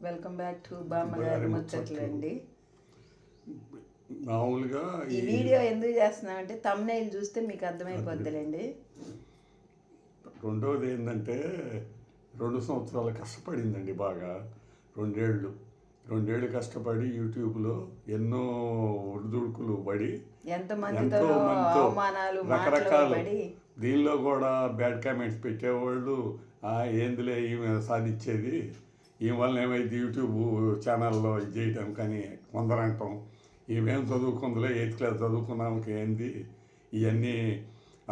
Welcome back to బామ్మగారి ముచ్చట్లు అండి. మామూలుగా ఈ వీడియో ఎందుకు చేస్తున్నామంటే తమ్నైల్ చూస్తే మీకు అర్థమైపోద్దిలేండి. రెండోది ఏంటంటే 2 సంవత్సరాలు కష్టపడిందండి బాగా. రెండేళ్ళు కష్టపడి యూట్యూబ్లో ఎన్నో ఒడిదుడుకులు పడి ఎంతమందితో అవమానాలు రకరకాల పడి దీనిలో కూడా బ్యాడ్ కామెంట్స్ పెట్టేవాళ్ళు. ఏందిలే ఈమె సాధించేది, ఈమె వల్ల ఏమైంది యూట్యూబ్ ఛానల్లో ఇది చేయటం కానీ కొందరంటాం, ఈమెం చదువుకుందిలే 8th క్లాస్ చదువుకున్నాముకి ఏంది ఇవన్నీ,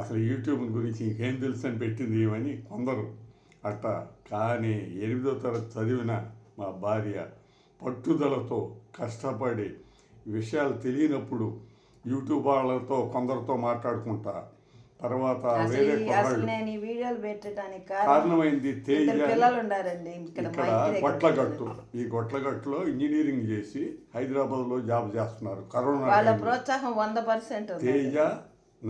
అసలు యూట్యూబ్ గురించి ఇంకేం తెలుసు అని పెట్టింది ఏమని కొందరు అట్టా. కానీ 8వ తరగతి చదివిన మా భార్య పట్టుదలతో కష్టపడి విషయాలు తెలియనప్పుడు యూట్యూబ్ వాళ్ళతో కొందరితో మాట్లాడుకుంటా, తర్వాత వేరే నేను ఈ వీడియోలు పెట్టడానికి కారణమైంది తేజ. పిల్లలు ఉండారండి ఇక్కడ గొట్లగట్టు. ఈ గొట్లగట్టులో ఇంజనీరింగ్ చేసి హైదరాబాద్లో జాబ్ చేస్తున్నారు. కరోనా వాళ్ళ ప్రోత్సాహం 100%. తేజ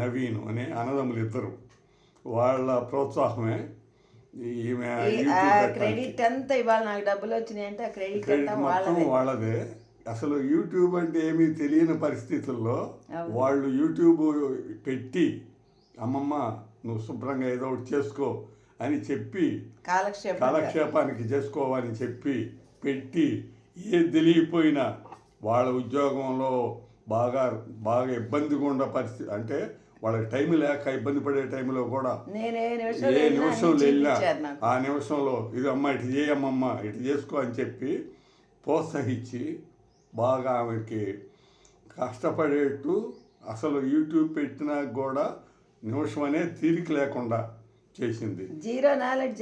నవీన్ అనే అన్నదమ్ములు ఇద్దరు, వాళ్ళ ప్రోత్సాహమే ఈమె క్రెడిట్ అంతా ఇవాళ నాకు డబ్బులు వచ్చినాయి అంటే ఆ క్రెడిట్ మొత్తం వాళ్ళదే. అసలు యూట్యూబ్ అంటే ఏమీ తెలియని పరిస్థితుల్లో వాళ్ళు యూట్యూబ్ పెట్టి, అమ్మమ్మ నువ్వు శుభ్రంగా ఏదో ఒకటి చేసుకో అని చెప్పి, కాలక్షేపానికి చేసుకోవని చెప్పి పెట్టి, ఏది తెలియపోయినా వాళ్ళ ఉద్యోగంలో బాగా ఇబ్బందిగా ఉన్న పరిస్థితి, అంటే వాళ్ళకి టైం లేక ఇబ్బంది పడే టైంలో కూడా ఏ నిమిషంలో వెళ్ళినా ఆ నిమిషంలో ఇది అమ్మ ఇటు చేయమ్మమ్మ ఇటు చేసుకో అని చెప్పి ప్రోత్సహించి బాగా ఆమెకి కష్టపడేట్టు, అసలు యూట్యూబ్ పెట్టినా కూడా నిమిషం అనే తీరిక లేకుండా చేసింది. Zero knowledge.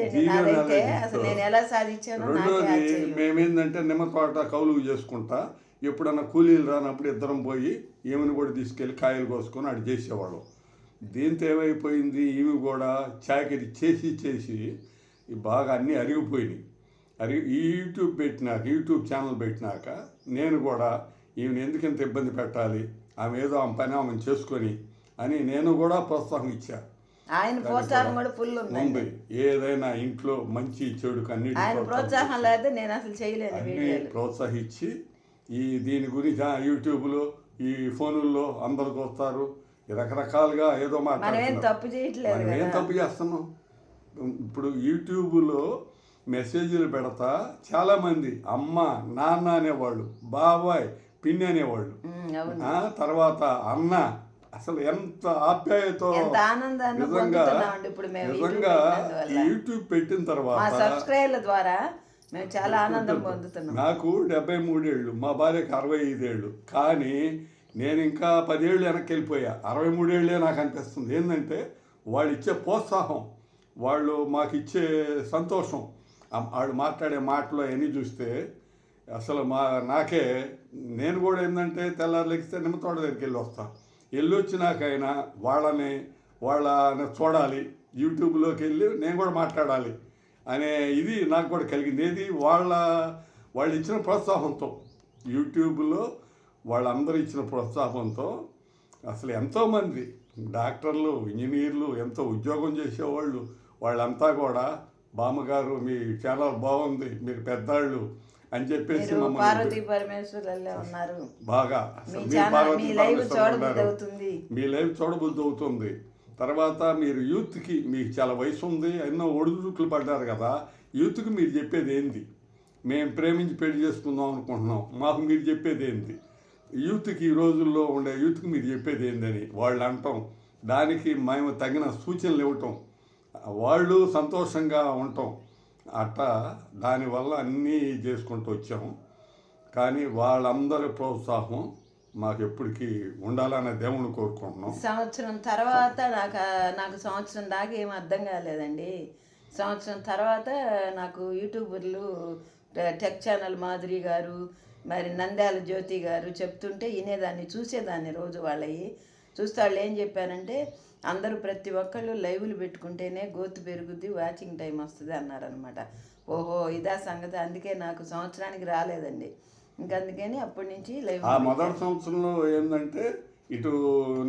రెండోది మేమేందంటే నిమ్మ తోట కౌలుకు చేసుకుంటా, ఎప్పుడన్నా కూలీలు రానప్పుడు ఇద్దరం పోయి ఈమెను కూడా తీసుకెళ్ళి కాయలు కోసుకొని అటు చేసేవాళ్ళం. దీంతో ఏమైపోయింది, ఈమె కూడా చాకరీ చేసి బాగా అన్నీ అరిగిపోయినాయి. ఈ యూట్యూబ్ ఛానల్ పెట్టినాక నేను కూడా ఈమెను ఎందుకు ఇంత ఇబ్బంది పెట్టాలి, ఆమె ఏదో ఆమె పని ఆమెను చేసుకొని అని నేను కూడా ప్రోత్సాహం ఇచ్చా. ఆయన ప్రోత్సాహం కూడా ఫుల్ ఉంది. ఏదైనా ఇంట్లో మంచి చెడు అన్నిటి ప్రోత్సాహం లేదు, నేను అసలు చేయలేను. ప్రోత్సహించి దీని గురించి యూట్యూబ్లో ఈ ఫోనుల్లో అందరికి వస్తారు, రకరకాలుగా ఏదో మాట్లాడుతున్నారు. మనం ఏం తప్పు చేస్తున్నాం? ఇప్పుడు యూట్యూబ్లో మెసేజ్లు పెడతా చాలామంది అమ్మ నాన్న అనేవాళ్ళు, బాబాయ్ పిన్ని అనేవాళ్ళు, తర్వాత అన్న, అసలు ఎంత ఆప్యాయతో నిజంగా యూట్యూబ్ పెట్టిన తర్వాత ద్వారా మేము చాలా ఆనందం పొందుతున్నాం. నాకు 73 ఏళ్ళు, మా భార్యకి 65 ఏళ్ళు, కానీ నేను ఇంకా 10 ఏళ్ళు వెనక్కి వెళ్ళిపోయా. 63 ఏళ్ళే నాకు అనిపిస్తుంది. ఏంటంటే వాళ్ళు ఇచ్చే ప్రోత్సాహం, వాళ్ళు మాకు ఇచ్చే సంతోషం, వాళ్ళు మాట్లాడే మాటలు అవన్నీ చూస్తే అసలు నాకే, నేను కూడా ఏంటంటే తెల్లారు లెగిస్తే నిమ్మ తోట దగ్గరికి వెళ్ళి వచ్చినాకైనా వాళ్ళని చూడాలి, యూట్యూబ్లోకి వెళ్ళి నేను కూడా మాట్లాడాలి అనే ఇది నాకు కూడా కలిగింది. ఏది వాళ్ళు ఇచ్చిన ప్రోత్సాహంతో, యూట్యూబ్లో వాళ్ళందరూ ఇచ్చిన ప్రోత్సాహంతో అసలు ఎంతోమంది డాక్టర్లు, ఇంజనీర్లు, ఎంతో ఉద్యోగం చేసేవాళ్ళు, వాళ్ళంతా కూడా బామ్మగారు మీ ఛానల్ బాగుంది, మీరు పెద్దాళ్ళు అని చెప్పేసి పార్వతీ పరమేశ్వరులే ఉన్నారు బాగా. మీ లైవ్ చూడబుద్ధి అవుతుంది. తర్వాత మీరు యూత్కి, మీకు చాలా వయసు ఉంది, ఎన్నో ఒడిదుడుకులు పడ్డారు కదా, యూత్కి మీరు చెప్పేది ఏంది? మేము ప్రేమించి పెళ్లి చేసుకుందాం అనుకుంటున్నాం, మాకు మీరు చెప్పేది ఏంది? యూత్కి, ఈ రోజుల్లో ఉండే యూత్కి మీరు చెప్పేది ఏందని వాళ్ళు అంటాం, దానికి మేము తగిన సూచనలు ఇవ్వటం, వాళ్ళు సంతోషంగా ఉండటం, అట్టా దానివల్ల అన్నీ చేసుకుంటూ వచ్చాము. కానీ వాళ్ళందరి ప్రోత్సాహం మాకు ఎప్పటికీ ఉండాలనే దేవుని కోరుకుంటున్నాం. సంవత్సరం తర్వాత నాకు సంవత్సరం దాకా ఏం అర్థం కాలేదండి. సంవత్సరం తర్వాత నాకు యూట్యూబర్లు టెక్ ఛానల్ మాధురి గారు, మరి నంద్యాల జ్యోతి గారు చెప్తుంటే వినేదాన్ని, చూసేదాన్ని రోజు వాళ్ళవి చూస్తే వాళ్ళు ఏం చెప్పారంటే, అందరూ ప్రతి ఒక్కళ్ళు లైవ్లు పెట్టుకుంటేనే గ్రోత్ పెరుగుద్ది, వాచింగ్ టైం వస్తుంది అన్నారనమాట. ఓహో ఇదా సంగతి. అందుకే నాకు సంవత్సరానికి రాలేదండి. అందుకని అప్పటి నుంచి లైవ్. మొదటి సంవత్సరంలో ఏంటంటే ఇటు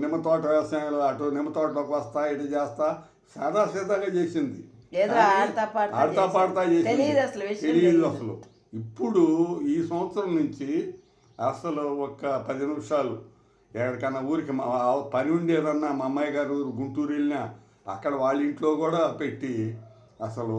నిమ్మ తోట వ్యవసాయంలో, అటు నిమ్మ తోటలోకి వస్తా, ఇటు చేస్తా, సాదాసీదాగా చేసింది. ఏదో ఆడతా పాడతా తెలియదు అసలు. ఇప్పుడు ఈ సంవత్సరం నుంచి అసలు ఒక 10 నిమిషాలు ఎక్కడికన్నా ఊరికి పని ఉండేదన్నా మా అమ్మాయి గారు ఊరు గుంటూరు వెళ్ళినా అక్కడ వాళ్ళ ఇంట్లో కూడా పెట్టి అసలు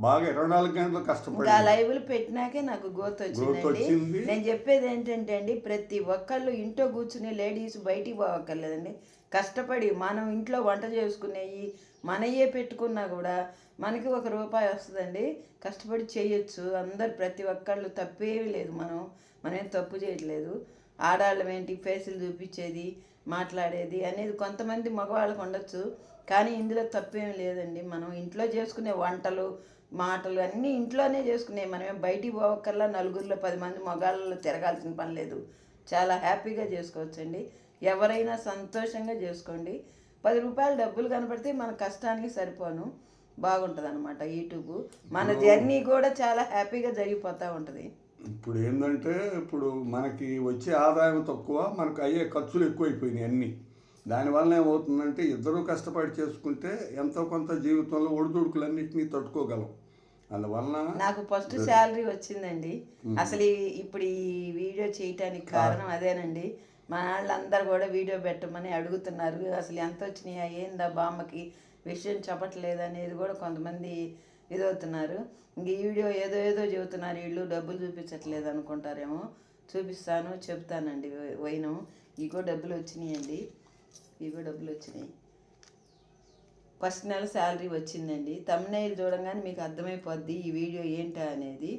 బాగా 24 గంటలు ఇంకా కష్టపడి లైవ్లు పెట్టినాకే నాకు గ్రోత్ గ్రోత్ వచ్చిందండి. వచ్చింది. నేను చెప్పేది ఏంటంటే అండి, ప్రతి ఒక్కళ్ళు ఇంట్లో కూర్చుని లేడీస్ బయటికి పోవక్కర్లేదండి. కష్టపడి మనం ఇంట్లో వంట చేసుకునేవి మనయే పెట్టుకున్నా కూడా మనకి ₹1 వస్తుందండి. కష్టపడి చేయొచ్చు అందరు, ప్రతి ఒక్కళ్ళు, తప్పేమీ లేదు. మనమేం తప్పు చేయట్లేదు. ఆడవాళ్ళం ఏంటి ఫేసులు చూపించేది, మాట్లాడేది అనేది కొంతమంది మగవాళ్ళకు ఉండొచ్చు, కానీ ఇందులో తప్పేం లేదండి. మనం ఇంట్లో చేసుకునే వంటలు మాటలు అన్నీ ఇంట్లోనే చేసుకునే, మనమేం బయటికి పోవక్కర్లా, నలుగురిలో 10 మంది మగాళ్ళలో తిరగాల్సిన పని లేదు. చాలా హ్యాపీగా చేసుకోవచ్చండి. ఎవరైనా సంతోషంగా చేసుకోండి. ₹10 డబ్బులు కనపడితే మన కష్టానికి సరిపోను, బాగుంటుంది అనమాట యూట్యూబ్. మన జర్నీ కూడా చాలా హ్యాపీగా జరిగిపోతూ ఉంటుంది. ఇప్పుడు ఏంటంటే ఇప్పుడు మనకి వచ్చే ఆదాయం తక్కువ, మనకు అయ్యే ఖర్చులు ఎక్కువైపోయినాయి అన్నీ. దానివల్ల ఏమవుతుందంటే ఇద్దరూ కష్టపడి చేసుకుంటే ఎంతో కొంత జీవితంలో ఒడిదుడుకులన్నింటినీ తట్టుకోగలం. అందువలన నాకు ఫస్ట్ శాలరీ వచ్చిందండి. అసలు ఇప్పుడు ఈ వీడియో చేయటానికి కారణం అదేనండి. మా వాళ్ళందరూ కూడా వీడియో పెట్టమని అడుగుతున్నారు. అసలు ఎంత వచ్చినాయా, ఏందా బామ్మకి విషయం చెప్పట్లేదు అనేది కూడా కొంతమంది ఇదవుతున్నారు. ఇంక ఈ వీడియో ఏదో ఏదో చెబుతున్నారు, వీళ్ళు డబ్బులు చూపించట్లేదు అనుకుంటారేమో. చూపిస్తాను, చెప్తానండి వైనం. ఇగో డబ్బులు వచ్చినాయండి, ఇగో డబ్బులు వచ్చినాయి. ఫస్ట్ నెల శాలరీ వచ్చిందండి. తమ్నైల్ చూడంగానే మీకు అర్థమైపోద్ది ఈ వీడియో ఏంటా అనేది.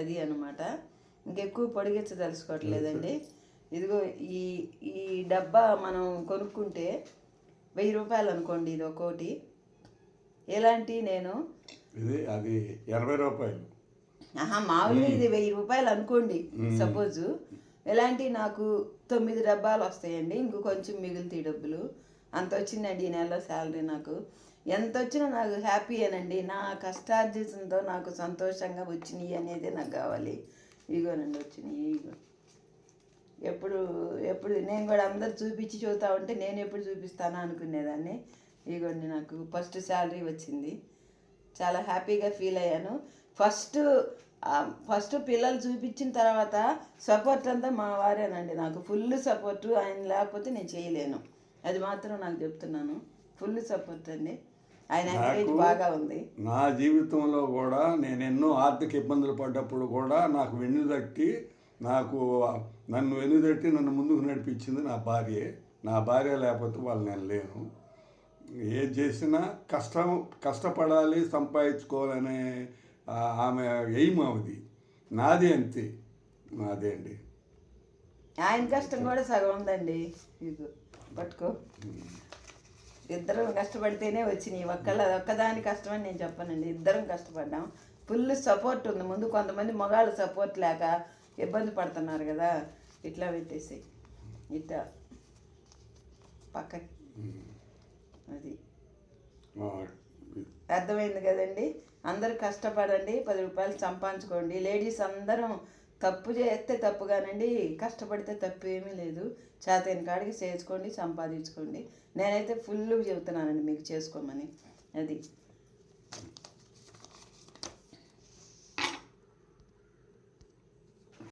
అది అనమాట. ఇంకెక్కువ పొడిగించదలుచుకోవట్లేదండి. ఇదిగో ఈ ఈ డబ్బా మనం కొనుక్కుంటే ₹1000 అనుకోండి, ఇది ఒక్కోటి. ఎలాంటి నేను అది ₹80. మామూలుగా ఇది ₹1000 అనుకోండి సపోజు. ఎలాంటి నాకు 9 డబ్బాలు వస్తాయండి. ఇంక కొంచెం మిగులుతాయి డబ్బులు. అంత వచ్చిందండి ఈ నెలలో శాలరీ నాకు. ఎంత వచ్చినా నాకు హ్యాపీయేనండి. నా కష్టార్జితంతో నాకు సంతోషంగా వచ్చినాయి అనేది నాకు కావాలి. ఇగోనండి వచ్చినాయి. ఇగో ఎప్పుడు ఎప్పుడు నేను కూడా అందరు చూపించి చూస్తూ ఉంటే నేను ఎప్పుడు చూపిస్తానా అనుకునేదాన్ని. ఇగోండి నాకు ఫస్ట్ శాలరీ వచ్చింది. చాలా హ్యాపీగా ఫీల్ అయ్యాను. ఫస్ట్ పిల్లలు చూపించిన తర్వాత సపోర్ట్ అంతా మా వారేనండి. నాకు ఫుల్ సపోర్టు. ఆయన లేకపోతే నేను చేయలేను, అది మాత్రం నాకు చెప్తున్నాను. ఫుల్ సపోర్ట్ అండి. ఆయన ఎంకరేజ్ బాగా ఉంది. నా జీవితంలో కూడా నేను ఎన్నో ఆర్థిక ఇబ్బందులు పడ్డప్పుడు కూడా నాకు వెన్నుదట్టి నన్ను ముందుకు నడిపించింది నా భార్యే. నా భార్య లేకపోతే వాళ్ళు నేను లేను. ఏది చేసినా కష్టపడాలి, సంపాదించుకోవాలనే ఆమె ఎయిమ్ అవుది. నాది అంతే, నాదే అండి. ఆయన కష్టం కూడా సగం ఉందండి. ఇదిగో పట్టుకో. ఇద్దరం కష్టపడితేనే వచ్చినాయి. ఒక్కదాని కష్టం అని నేను చెప్పానండి. ఇద్దరం కష్టపడ్డాం. ఫుల్ సపోర్ట్ ఉంది. ముందు కొంతమంది మగాళ్ళు సపోర్ట్ లేక ఇబ్బంది పడుతున్నారు కదా. ఇట్లా పెట్టేసి ఇట్లా పక్కకి, అది అర్థమైంది కదండి. అందరూ కష్టపడండి, ₹10 సంపాదించుకోండి. లేడీస్ అందరం తప్పు చేస్తే తప్పుగానండి, కష్టపడితే తప్పు ఏమీ లేదు. చేతైన కాడికి చేసుకోండి, సంపాదించుకోండి. నేనైతే ఫుల్ చెబుతున్నానండి మీకు చేసుకోమని. అది